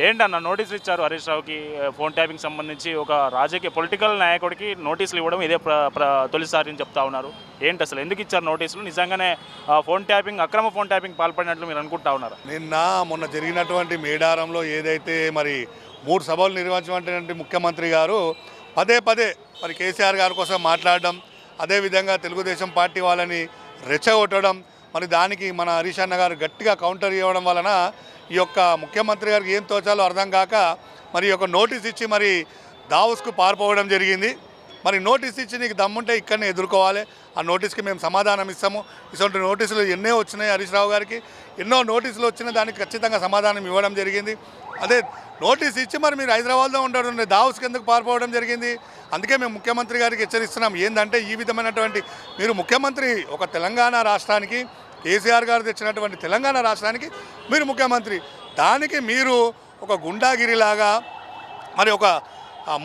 ఏంటన్న నోటీసులు ఇచ్చారు హరీష్ రావుకి ఫోన్ ట్యాపింగ్ సంబంధించి ఒక రాజకీయ పొలిటికల్ నాయకుడికి నోటీసులు ఇవ్వడం ఇదే తొలిసారి అని చెప్తా ఉన్నారు. ఏంటి అసలు ఎందుకు ఇచ్చారు నోటీసులు? నిజంగానే ఫోన్ ట్యాపింగ్ అక్రమ ఫోన్ ట్యాపింగ్ పాల్పడినట్లు మీరు అనుకుంటా ఉన్నారు? మొన్న జరిగినటువంటి మేడారంలో ఏదైతే మరి 3 సభలు నిర్వహించినటువంటి ముఖ్యమంత్రి గారు పదే పదే మరి కేసీఆర్ గారి కోసం మాట్లాడడం, అదేవిధంగా తెలుగుదేశం పార్టీ వాళ్ళని రెచ్చగొట్టడం, మరి దానికి మన హరీష్ అన్న గారు గట్టిగా కౌంటర్ ఇవ్వడం వలన ఈ యొక్క ముఖ్యమంత్రి గారికి ఏం తోచాలో అర్థం కాక మరి ఒక నోటీస్ ఇచ్చి మరి దావోస్కు పారిపోవడం జరిగింది. మరి నోటీస్ ఇచ్చి నీకు దమ్ముంటే ఇక్కడనే ఎదుర్కోవాలి, ఆ నోటీస్కి మేము సమాధానం ఇస్తాము. ఇటువంటి నోటీసులు ఎన్నో వచ్చినాయి హరీష్ రావు గారికి, ఎన్నో నోటీసులు వచ్చిన దానికి ఖచ్చితంగా సమాధానం ఇవ్వడం జరిగింది. అదే నోటీస్ ఇచ్చి మరి మీరు హైదరాబాద్లో ఉండడం దావోస్కి ఎందుకు పారిపోవడం జరిగింది? అందుకే మేము ముఖ్యమంత్రి గారికి హెచ్చరిస్తున్నాం. ఏంటంటే ఈ విధమైనటువంటి మీరు ముఖ్యమంత్రి ఒక తెలంగాణ రాష్ట్రానికి, కేసీఆర్ గారు తెచ్చినటువంటి తెలంగాణ రాష్ట్రానికి మీరు ముఖ్యమంత్రి, దానికి మీరు ఒక గుండాగిరిలాగా మరి ఒక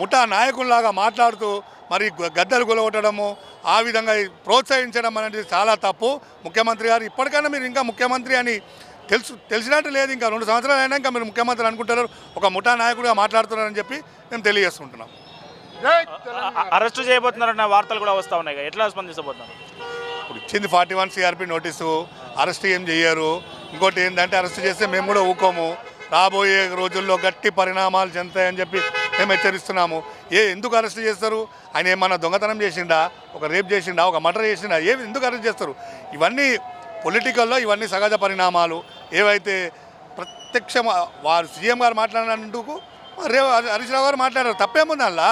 ముఠా నాయకుల్లాగా మాట్లాడుతూ మరి గద్దలు గొలవటము, ఆ విధంగా ప్రోత్సహించడం అనేది చాలా తప్పు. ముఖ్యమంత్రి గారు ఇప్పటికైనా మీరు ఇంకా ముఖ్యమంత్రి అని తెలిసినట్టు లేదు, ఇంకా 2 సంవత్సరాలు అయినా ఇంకా మీరు ముఖ్యమంత్రి అనుకుంటారు, ఒక ముఠా నాయకుడిగా మాట్లాడుతున్నారని చెప్పి మేము తెలియజేస్తుంటున్నాం. అరెస్టు చేయబోతున్నారన్న వార్తలు కూడా వస్తూ ఉన్నాయి, ఎట్లా స్పందించబోతున్నారు? ఇప్పుడు ఇచ్చింది 41 CRP నోటీసు, అరెస్ట్ ఏం చేయరు. ఇంకోటి ఏంటంటే అరెస్ట్ చేస్తే మేము కూడా ఊకోము, రాబోయే రోజుల్లో గట్టి పరిణామాలు చెందుతాయని చెప్పి మేము హెచ్చరిస్తున్నాము. ఎందుకు అరెస్ట్ చేస్తారు? ఆయన ఏమన్నా దొంగతనం చేసిండా, ఒక రేప్ చేసిండా, ఒక మర్డర్ చేసిండా? ఎందుకు అరెస్ట్ చేస్తారు? ఇవన్నీ పొలిటికల్లో ఇవన్నీ సహజ పరిణామాలు. ఏవైతే ప్రత్యక్ష వారు సీఎం గారు మాట్లాడినందుకు హరీష్ రావు గారు మాట్లాడారు, తప్పేముంది అలా?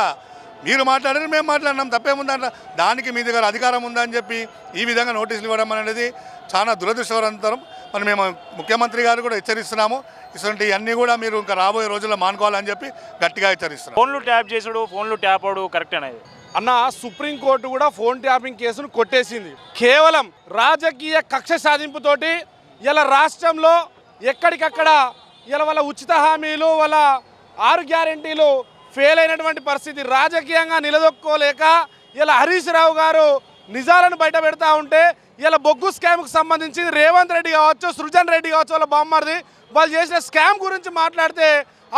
మీరు మాట్లాడారు, మేము మాట్లాడినాం, తప్పేముందంట? దానికి మీ దగ్గర అధికారం ఉందని చెప్పి ఈ విధంగా నోటీసులు ఇవ్వడం అనేది చాలా దురదృష్టకరం. మరి మేము ముఖ్యమంత్రి గారు కూడా హెచ్చరిస్తున్నాము, ఇటువంటి అన్నీ కూడా మీరు ఇంకా రాబోయే రోజుల్లో మానుకోవాలని చెప్పి గట్టిగా హెచ్చరిస్తున్నాం. ఫోన్లు ట్యాప్ చేసుడు, ఫోన్లు ట్యాప్ అవడు కరెక్ట్ అనేది అన్న. సుప్రీంకోర్టు కూడా ఫోన్ ట్యాపింగ్ కేసును కొట్టేసింది. కేవలం రాజకీయ కక్ష సాధింపుతోటి ఇలా రాష్ట్రంలో ఎక్కడికక్కడ ఇలా వాళ్ళ ఉచిత హామీలు, వాళ్ళ 6 గ్యారెంటీలు ఫెయిల్ అయినటువంటి పరిస్థితి. రాజకీయంగా నిలదొక్కోలేక ఇలా హరీష్ రావు గారు నిజాలను బయట పెడతా ఉంటే ఇలా బొగ్గు స్కామ్కి సంబంధించి రేవంత్ రెడ్డి కావచ్చు, సృజన్ రెడ్డి కావచ్చు, వాళ్ళ బామ్మర్ది వాళ్ళు చేసిన స్కామ్ గురించి మాట్లాడితే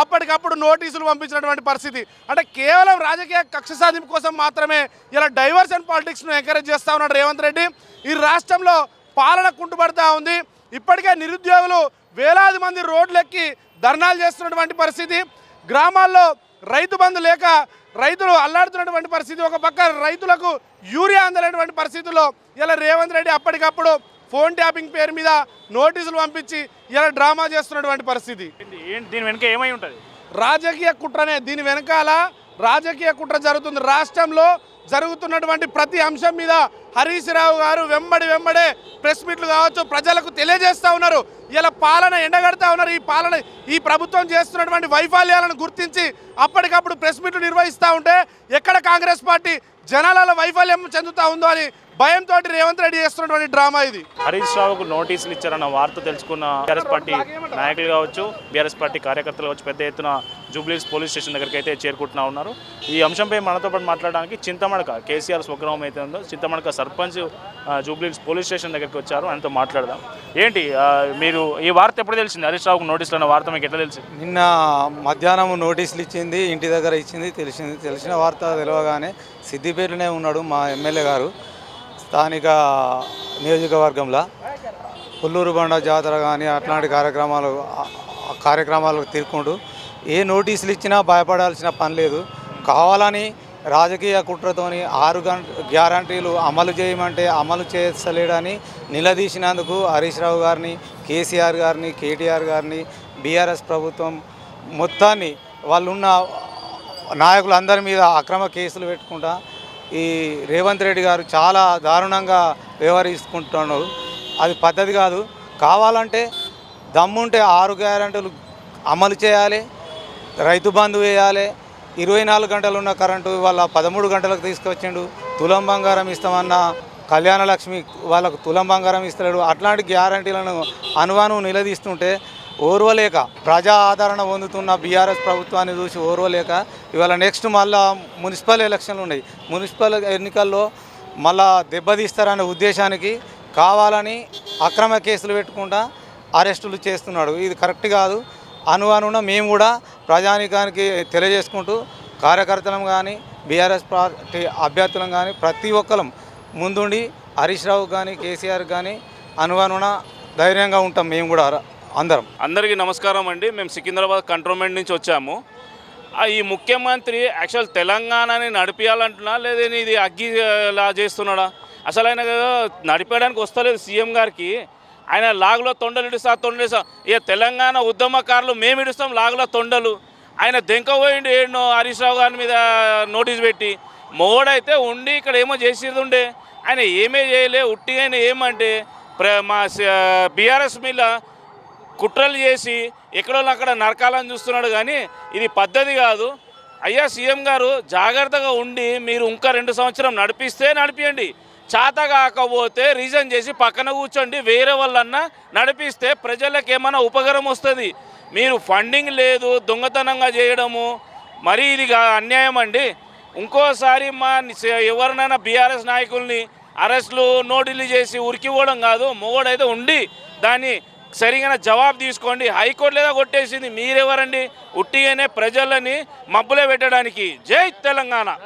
అప్పటికప్పుడు నోటీసులు పంపించినటువంటి పరిస్థితి. అంటే కేవలం రాజకీయ కక్ష సాధింపు కోసం మాత్రమే ఇలా డైవర్షన్ పాలిటిక్స్ను ఎంకరేజ్ చేస్తూ ఉన్నాడు రేవంత్ రెడ్డి. ఈ రాష్ట్రంలో పాలన కుంటుపడతా ఉంది. ఇప్పటికే నిరుద్యోగులు వేలాది మంది రోడ్లెక్కి ధర్నాలు చేస్తున్నటువంటి పరిస్థితి. గ్రామాల్లో రైతు బంధు లేక రైతులు అల్లాడుతున్నటువంటి పరిస్థితి. ఒక పక్క రైతులకు యూరియా అందలేటువంటి పరిస్థితుల్లో ఇలా రేవంత్ రెడ్డి అప్పటికప్పుడు ఫోన్ ట్యాపింగ్ పేరు మీద నోటీసులు పంపించి ఇలా డ్రామా చేస్తున్నటువంటి పరిస్థితి. దీని వెనుక ఏమై ఉంటుంది? రాజకీయ కుట్రనే. దీని వెనకాల రాజకీయ కుట్ర జరుగుతుంది. రాష్ట్రంలో జరుగుతున్నటువంటి ప్రతి అంశం మీద హరీష్ రావు గారు వెంబడే ప్రెస్ మీట్లు కావచ్చు ప్రజలకు తెలియజేస్తూ ఉన్నారు. ఇలా పాలన ఎండగడతా ఉన్నారు. ఈ ప్రభుత్వం చేస్తున్నటువంటి వైఫల్యాలను గుర్తించి అప్పటికప్పుడు ప్రెస్ మీట్లు నిర్వహిస్తూ ఉంటే ఎక్కడ కాంగ్రెస్ పార్టీ జనాలలో వైఫల్యం చెందుతూ ఉందో అని భయంతో రేవంత్ రెడ్డి చేస్తున్నటువంటి డ్రామా ఇది. హరీష్ రావుకు నోటీసులు ఇచ్చారన్న వార్త తెలుసుకున్న బీఆర్ఎస్ పార్టీ నాయకులు కావచ్చు, బీఆర్ఎస్ పార్టీ కార్యకర్తలు కావచ్చు పెద్ద ఎత్తున జూబ్లీహిల్స్ పోలీస్ స్టేషన్ దగ్గరికి అయితే చేరుకుంటున్నా ఉన్నారు. ఈ అంశంపై మనతో పాటు మాట్లాడడానికి చింతమడక కేసీఆర్ స్వగ్రామం అయితే ఉందో చింతమడక సర్పంచ్ జూబ్లీహిల్స్ పోలీస్ స్టేషన్ దగ్గరికి వచ్చారు, ఆయనతో మాట్లాడదాం. ఏంటి మీరు ఈ వార్త ఎప్పుడు తెలిసింది? హరీష్ రావుకు నోటీసులు అన్న వార్త మీకు ఎట్లా తెలిసింది? నిన్న మధ్యాహ్నం నోటీసులు ఇచ్చింది, ఇంటి దగ్గర ఇచ్చింది, తెలిసిన వార్త తెలియగానే సిద్దిపేటలోనే ఉన్నాడు మా ఎమ్మెల్యే గారు. స్థానిక నియోజకవర్గంలో పుల్లూరు బండ జాతర కానీ అట్లాంటి కార్యక్రమాలకు తీర్చుకుంటూ ఏ నోటీసులు ఇచ్చినా భయపడాల్సిన పని లేదు. కావాలని రాజకీయ కుట్రతోని 6 గ్యారంటీలు అమలు చేయమంటే అమలు చేస్తలేడని నిలదీసినందుకు హరీష్ రావు గారిని, కేసీఆర్ గారిని, కేటీఆర్ గారిని, బీఆర్ఎస్ ప్రభుత్వం మొత్తాన్ని వాళ్ళున్న నాయకులందరి మీద అక్రమ కేసులు పెట్టుకుంటా ఈ రేవంత్ రెడ్డి గారు చాలా దారుణంగా వ్యవహరిస్తుంటున్నారు. అది పద్ధతి కాదు. కావాలంటే దమ్ముంటే 6 గ్యారెంటీలు అమలు చేయాలి, రైతు బంధు వేయాలి, 24 గంటలు ఉన్న కరెంటు వాళ్ళ 13 గంటలకు తీసుకొచ్చిండు, తులం బంగారం ఇస్తామన్న కళ్యాణ లక్ష్మి వాళ్ళకు తులం బంగారం ఇస్తలేడు. అట్లాంటి గ్యారంటీలను అనువాను నిలదీస్తుంటే ఓర్వలేక ప్రజా ఆదరణ పొందుతున్న బీఆర్ఎస్ ప్రభుత్వాన్ని చూసి ఓర్వలేక ఇవాళ నెక్స్ట్ మళ్ళా మున్సిపల్ ఎలక్షన్లు ఉన్నాయి. మున్సిపల్ ఎన్నికల్లో మళ్ళా దెబ్బతీస్తారనే ఉద్దేశానికి కావాలని అక్రమ కేసులు పెట్టుకుంటా అరెస్టులు చేస్తున్నాడు. ఇది కరెక్ట్ కాదు. అనుగుణ మేము కూడా ప్రజానికానికి తెలియజేసుకుంటూ కార్యకర్తలం కానీ బీఆర్ఎస్ పార్టీ అభ్యర్థులం కానీ ప్రతి ఒక్కరం ముందుండి హరీష్ రావు కానీ కేసీఆర్ కానీ అనుగుణ ధైర్యంగా ఉంటాం మేము కూడా అందరం. అందరికీ నమస్కారం అండి. మేము సికింద్రాబాద్ కంట్రోన్మెంట్ నుంచి వచ్చాము. ఈ ముఖ్యమంత్రి యాక్చువల్ తెలంగాణని నడిపించాలంటున్నా లేదని ఇది అగ్గిలా చేస్తున్నాడా? అసలు ఆయన నడిపేయడానికి వస్తలేదు సీఎం గారికి. ఆయన లాగులో తొండలు ఇడుస్తా ఇక తెలంగాణ ఉద్యమకారులు మేము ఇడుస్తాం లాగులో తొండలు. ఆయన దెంకపోయిండు ఏడో హరీష్ రావు గారి మీద నోటీస్ పెట్టి. మోడైతే ఉండి ఇక్కడ ఏమో చేసేది ఉండే, ఆయన ఏమే చేయలే. ఉట్టిగా ఆయన ఏమంటే మా బీఆర్ఎస్ మీద కుట్రలు చేసి ఎక్కడో అక్కడ నరకాలని చూస్తున్నాడు. కానీ ఇది పద్ధతి కాదు. అయ్యా సీఎం గారు జాగ్రత్తగా ఉండి మీరు ఇంకా 2 సంవత్సరం నడిపియండి. చేత కాకపోతే రీజన్ చేసి పక్కన కూర్చోండి. వేరే వాళ్ళన్నా నడిపిస్తే ప్రజలకు ఏమైనా ఉపకారం వస్తుంది. మీరు ఫండింగ్ లేదు, దొంగతనంగా చేయడము మరి ఇది అన్యాయం అండి. ఇంకోసారి ఎవరినైనా బీఆర్ఎస్ నాయకుల్ని అరెస్టులు నోటీసులు చేసి ఉరికిపోవడం కాదు. మొగోడైతే ఉండి దాన్ని సరిగా జవాబు తీసుకోండి. హైకోర్టు లేదా కొట్టేసింది. మీరెవరండి ఉట్టిగానే ప్రజలని మబ్బులో పెట్టడానికి? జై తెలంగాణ.